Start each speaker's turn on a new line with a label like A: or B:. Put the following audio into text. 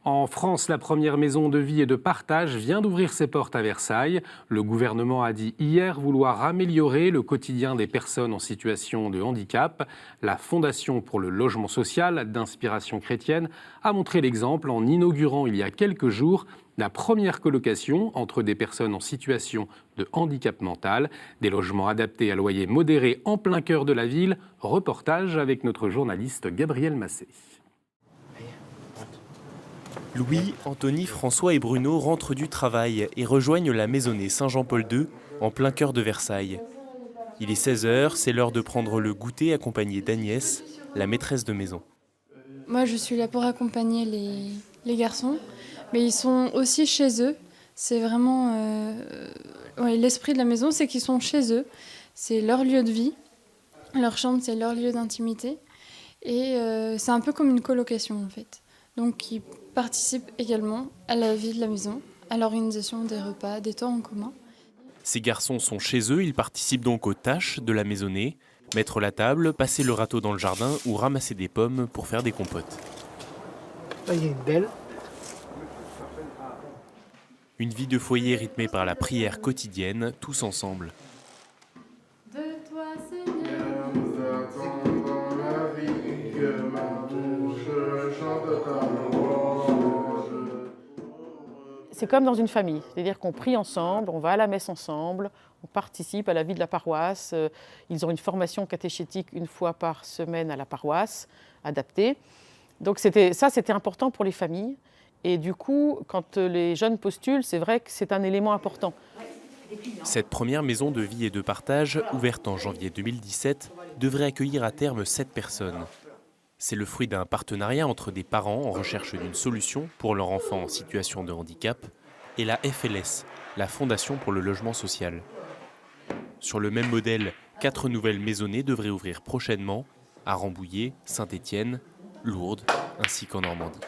A: En France, la première maison de vie et de partage vient d'ouvrir ses portes à Versailles. Le gouvernement a dit hier vouloir améliorer le quotidien des personnes en situation de handicap. La Fondation pour le logement social, d'inspiration chrétienne, a montré l'exemple en inaugurant il y a quelques jours la première colocation entre des personnes en situation de handicap mental. Des logements adaptés à loyer modéré en plein cœur de la ville. Reportage avec notre journaliste Gabriel Massé.
B: Louis, Anthony, François et Bruno rentrent du travail et rejoignent la maisonnée Saint-Jean-Paul II, en plein cœur de Versailles. Il est 16 h, c'est l'heure de prendre le goûter accompagné d'Agnès, la maîtresse de maison.
C: Moi, je suis là pour accompagner les garçons, mais ils sont aussi chez eux. C'est vraiment l'esprit de la maison, c'est qu'ils sont chez eux. C'est leur lieu de vie. Leur chambre, c'est leur lieu d'intimité. Et c'est un peu comme une colocation, en fait. Donc, ils participent également à la vie de la maison, à l'organisation des repas, des temps en commun.
B: Ces garçons sont chez eux, ils participent donc aux tâches de la maisonnée, mettre la table, passer le râteau dans le jardin ou ramasser des pommes pour faire des compotes.
D: Là, il y a une belle.
B: Une vie de foyer rythmée par la prière quotidienne, tous ensemble.
C: De toi, Seigneur,
E: nous attendons la vie que ma bouche chante ta louange.
F: C'est comme dans une famille, c'est-à-dire qu'on prie ensemble, on va à la messe ensemble, on participe à la vie de la paroisse. Ils ont une formation catéchétique une fois par semaine à la paroisse, adaptée. Donc c'était important pour les familles. Et du coup, quand les jeunes postulent, c'est vrai que c'est un élément important.
B: Cette première maison de vie et de partage, ouverte en janvier 2017, devrait accueillir à terme 7 personnes. C'est le fruit d'un partenariat entre des parents en recherche d'une solution pour leur enfant en situation de handicap et la FLS, la Fondation pour le logement social. Sur le même modèle, 4 nouvelles maisonnées devraient ouvrir prochainement à Rambouillet, Saint-Étienne, Lourdes ainsi qu'en Normandie.